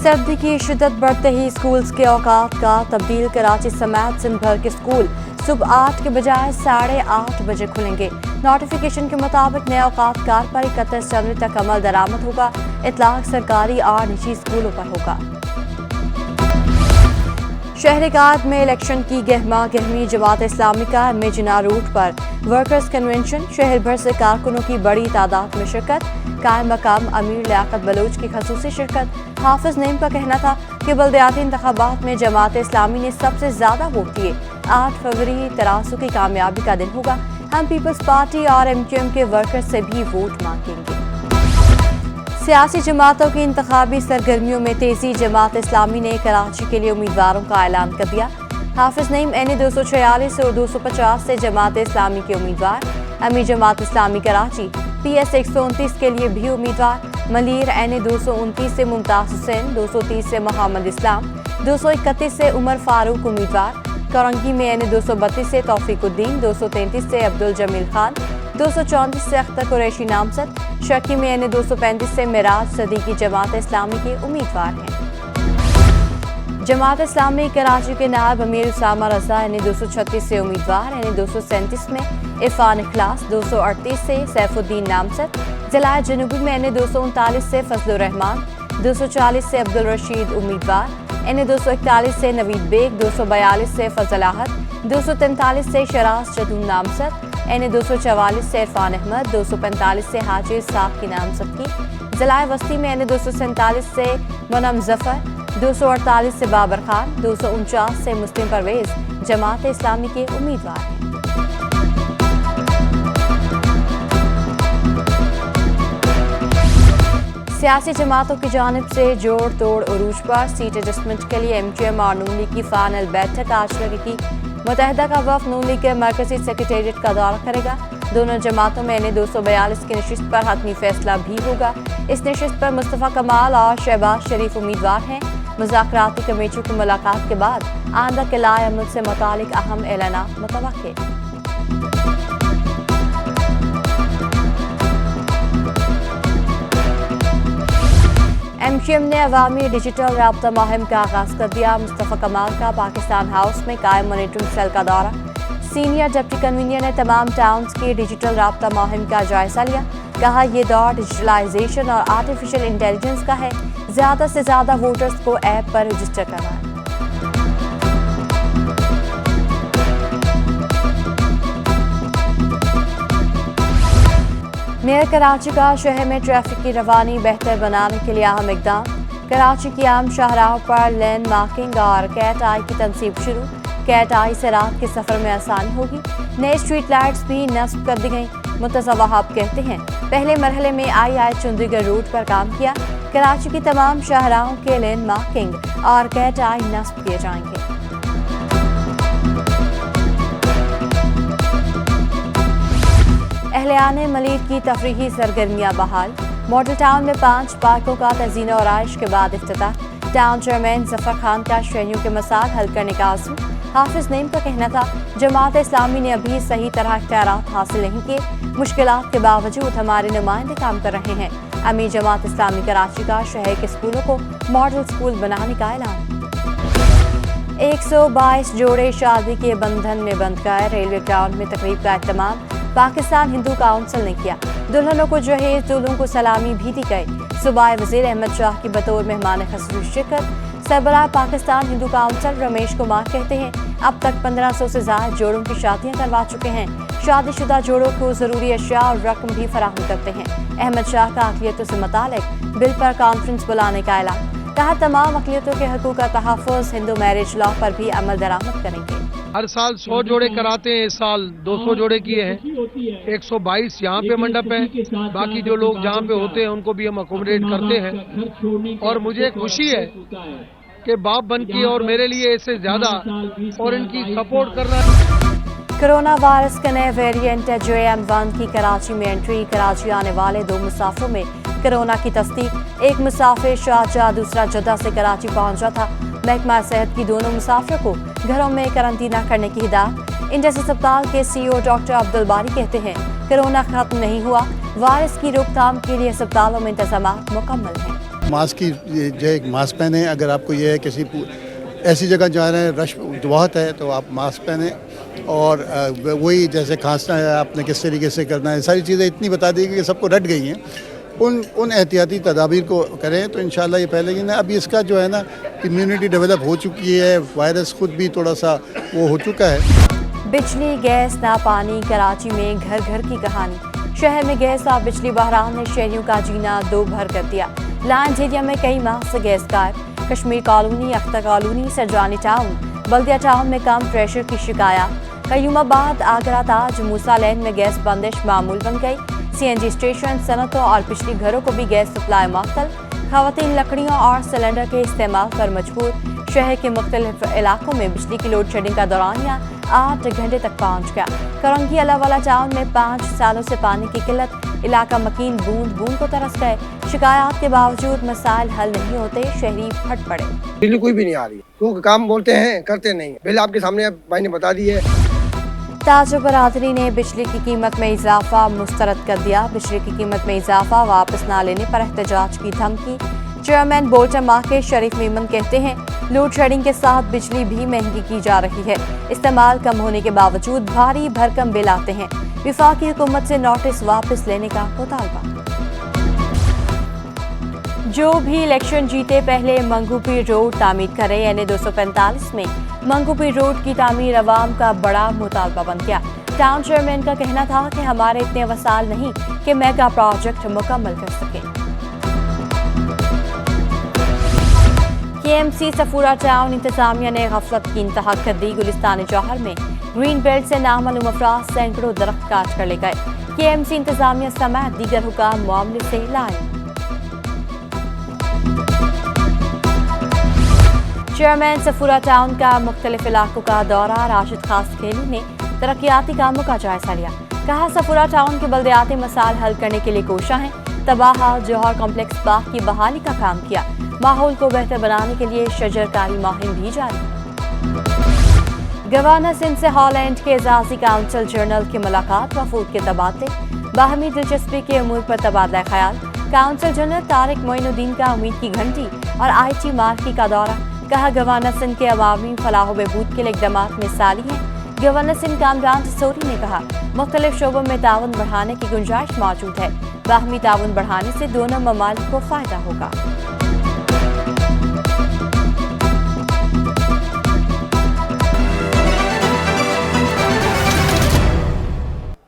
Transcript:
सर्दी की शिद्दत बढ़ते ही स्कूल्स के औकात का तब्दील। कराची समेत सिंध भर के स्कूल सुबह 8 के बजाय 8:30 बजे खुलेंगे। नोटिफिकेशन के मुताबिक नए औकात कार पर 31 जनवरी तक अमल दरामद होगा। इतलाक सरकारी और निजी स्कूलों पर होगा। शहरीकात में इलेक्शन की गहमा गहमी। जमात इस्लामी का मेजना रूट पर वर्कर्स कन्वेंशन। शहर भर से कारकुनों की बड़ी तादाद में शिरकत। कायम मकाम अमीर लियाकत बलोच की खसूसी शिरकत। हाफिज नईम का कहना था कि बल्दियाती इंतखाबात में जमात इस्लामी ने सबसे ज्यादा वोट दिए। 8 फरवरी तरासू की कामयाबी का दिन होगा। हम पीपल्स पार्टी और MQM के वर्कर्स से भी वोट मांगेंगे। सियासी जमातों की इंतखाबी सरगर्मियों में तेजी। जमात इस्लामी ने कराची के लिए उम्मीदवारों का ऐलान कर दिया। हाफिज नईम NA 246 और 250 से जमात इस्लामी के उम्मीदवार। अमीर जमात इस्लामी कराची PS 129 के लिए भी उम्मीदवार। मलीर NA 229 से मुमताज हुसैन, 230 से मोहम्मद इस्लाम, 231 से उमर फारूक उम्मीदवार। करंगी में NA 232 से तौफीकुद्दीन, 233 से अब्दुल जमील खान, 234 से अख्तर कुरैशी नामजद। शकी में NA 235 से मिराज सदीकी जमात इस्लामी के उम्मीदवार हैं। जमात इस्लामी कराची के नायब अमीर उसामा रजा NA 236 से उम्मीदवार। NA 237 में इरफान इखलास, 238 से सैफुद्दीन नामजद। जिला जनूबी में NA 239 से फजलुर रहमान, 240 से अब्दुल रशीद उम्मीदवार। NA 241 से नवीद बेग, 242 से फजल आहद, 243 से शराज जदून नामजद। NA 244 से इरफान अहमद, 245 से हाजिर साहब की नामजदगी। जिला वस्ती में NA 247 से मुनम जफर, 248 से बाबर खान, 249 से मुस्लिम परवेज जमात इस्लामी के उम्मीदवार हैं। सियासी जमातों की जानिब से जोड़ तोड़ उरूज पर। सीट एडजस्टमेंट के लिए MQM और नून लीग की फाइनल बैठक आज लगेगी। मुत्तहिदा का वफ़द नून लीग के मरकजी सेक्रेटेरिएट का दौरा करेगा। दोनों जमातों में NA 242 की नशिस्त पर हतमी फैसला भी होगा। इस नशिस्त पर मुस्तफ़ा कमाल और शहबाज शरीफ उम्मीदवार हैं। मुज़ाकराती कमेटियों की मुलाकात के बाद आइंदा के लाए अमल से मुतालिक अहम ऐलानात मुतवक्के। MQM ने अवामी डिजिटल राब्ता मुहिम का आगाज कर दिया। मुस्तफ़ा कमाल का पाकिस्तान हाउस में कायम मॉनिटरिंग सेल का दौरा। सीनियर डिप्टी कन्वीनर ने तमाम टाउन्स की डिजिटल राब्ता मुहिम का जायजा लिया। कहा यह दौर डिजिटलाइजेशन और आर्टिफिशियल इंटेलिजेंस का है। ज्यादा से ज्यादा वोटर्स को ऐप पर रजिस्टर करवाएं। मेयर कराची का शहर में ट्रैफिक की रवानी बेहतर बनाने के लिए अहम इकदाम। कराची की आम शाहराहों पर लेन मार्किंग और कैट आई की तनसीब शुरू। कैट आई से रात के सफर में आसानी होगी। नए स्ट्रीट लाइट्स भी नस्ब कर दी गई। मुर्तज़ा वहाब कहते हैं पहले मरहले में आई चुंदीगढ़ रूट पर काम किया। कराची की तमाम शाहराहों के लेन मार्किंग और कैट आई नस्ब किए जाएंगे। अहलियाने मलीर की तफरीही सरगर्मियां बहाल। मॉडल टाउन में 5 पार्कों का तज़ीन और आइश के बाद इफ्तिताह। टाउन चेयरमैन जफर खान का शहरियों के मसाइल हल करने का आज़म। हाफिज नईम का कहना था जमात इस्लामी ने अभी सही तरह इख्तियारात हासिल नहीं किए। मुश्किलात के बावजूद हमारे नुमाइंदे काम कर रहे हैं। अमीर जमात इस्लामी कराची का शहर के स्कूलों को मॉडल स्कूल बनाने का ऐलान। 122 जोड़े शादी के बंधन में बंध गए। रेलवे ग्राउंड में तकरीब का एहतमाम पाकिस्तान हिंदू काउंसिल ने किया। दुल्हनों को जहेज, दूल्हों को सलामी भी दी गई। सूबाई वज़ीर अहमद शाह की बतौर मेहमान खसूसी शिरकत। सरबराह पाकिस्तान हिंदू काउंसिल रमेश कुमार कहते हैं अब तक 1500 से ज्यादा जोड़ों की शादियां करवा चुके हैं। शादीशुदा जोड़ों को जरूरी अशिया और रकम भी फराहम करते हैं। अहमद शाह का अक़लियतों से मुतालिक बिल पर कॉन्फ्रेंस बुलाने का ऐलान। कहा तमाम अक़लियतों के हकूक़ का तहफ़्फ़ुज़ हिंदू मैरिज लॉ पर भी अमल दरामद करेंगे। हर साल 100 जोड़े कराते हैं, इस साल 200 जोड़े किए हैं। 122 यहाँ पे मंडप है, बाकी जो लोग जहाँ पे होते हैं उनको भी हम अकोमोडेट करते हैं। और मुझे खुशी है कि बाप बन की और मेरे लिए इससे ज्यादा और इनकी सपोर्ट करना। कोरोना वायरस के नए वेरिएंट JM1 की कराची में एंट्री। कराची आने वाले 2 मुसाफिरों में कोरोना की तस्दीक। एक मुसाफिर शारजाह, दूसरा जद्दा से कराची पहुंचा था। महकमा सेहत की दोनों मुसाफिरों को घरों में करंतना करने की हिदायत। इंडस अस्पताल के CEO डॉक्टर अब्दुल बारी कहते हैं कोरोना खत्म नहीं हुआ, वायरस की रोकथाम के लिए अस्पतालों में इंतजाम मुकम्मल हैं। ماسک کی جو ہے ماسک پہنیں. اگر آپ کو یہ ہے کسی ایسی جگہ جا رہے ہیں رش بہت ہے تو آپ ماسک پہنیں. اور وہی جیسے کھانسنا ہے آپ نے کس طریقے سے کرنا ہے, ساری چیزیں اتنی بتا دی کہ سب کو رٹ گئی ہیں. ان احتیاطی تدابیر کو کریں تو انشاءاللہ یہ پہلے ہی نا. اب اس کا جو ہے نا امیونٹی ڈیولپ ہو چکی ہے, وائرس خود بھی تھوڑا سا وہ ہو چکا ہے. بجلی گیس نہ پانی, کراچی میں گھر گھر کی کہانی. شہر میں گیس اور بجلی بحران نے شہریوں کا جینا دو بھر کر دیا. لائن ایریا میں کئی ماہ سے گیس غائب. Kashmir colony, Akhtar colony, Surjani town, بلدیہ ٹاؤن میں کم پریشر کی شکایات. قیوم آباد, آگرہ تاج, موسیٰ لین میں گیس بندش معمول بن گئی. سی این جی اسٹیشن, صنعتوں اور بجلی گھروں کو بھی گیس سپلائی معطل. خواتین لکڑیوں اور سلنڈر کے استعمال پر مجبور. شہر کے مختلف علاقوں میں بجلی کی لوڈ شیڈنگ کا دورانیہ 8 گھنٹے تک پہنچ گیا. کرنگی الاوالا ٹاؤن میں 5 سالوں سے پانی کی قلت. علاقہ مکین بوند بوند کو ترس گئے. شکایات کے باوجود مسائل حل نہیں ہوتے, شہری پھٹ پڑے. بجلی کوئی بھی نہیں آ رہی, وہ کام بولتے ہیں کرتے نہیں. بل آپ کے سامنے بھائی نے بتا دی ہے. تاجر برادری نے بجلی کی قیمت میں اضافہ مسترد کر دیا. بجلی کی قیمت میں اضافہ واپس نہ لینے پر احتجاج کی دھمکی. چیئرمین بولٹن مارکیٹ شریف میمن کہتے ہیں لوڈ شیڈنگ کے ساتھ بجلی بھی مہنگی کی جا رہی ہے. استعمال کم ہونے کے باوجود بھاری بھرکم بل آتے ہیں. وفاقی حکومت سے نوٹس واپس لینے کا مطالبہ. جو بھی الیکشن جیتے پہلے منگو پیر روڈ تعمیر کرے. یعنی 245 میں منگو پیر روڈ کی تعمیر عوام کا بڑا مطالبہ بن گیا. ٹاؤن چیئرمین کا کہنا تھا کہ ہمارے اتنے وسائل نہیں کہ میگا پروجیکٹ مکمل کر سکیں. کے ایم سی صفورہ ٹاؤن انتظامیہ نے غفلت کی انتہا کر دی. گلستان جوہر میں گرین بیلٹ سے نامعلوم افراد سینکڑوں درخت کاٹ کر لے گئے. کے ایم سی انتظامیہ سمیت دیگر حکام معاملے سے لائے. چیئرمین صفورہ ٹاؤن کا مختلف علاقوں کا دورہ. راشد خاص کھیلی نے ترقیاتی کاموں کا جائزہ لیا. کہا صفورہ ٹاؤن کے بلدیاتی مسائل حل کرنے کے لیے کوشاں ہیں. تباہ جوہر کمپلیکس باغ کی بحالی کا کام کیا. ماحول کو بہتر بنانے کے لیے شجر کاری مہم بھی جاری. گورنر سندھ سے ہالینڈ کے اعزازی کونسل جنرل کی ملاقات. وفود کے تبادلے. باہمی دلچسپی کے امور پر تبادلہ خیال. کونسل جنرل طارق معین الدین کا امید کی گھنٹی اور آئی ٹی مارکی کا دورہ. کہا گورنر سندھ کے عوامی فلاح و بہبود کے لیے اقدامات مثالی ہیں. گورنر سندھ کامران سوری نے کہا مختلف شعبوں میں تعاون بڑھانے کی گنجائش موجود ہے. باہمی تعاون بڑھانے سے دونوں ممالک کو فائدہ ہوگا.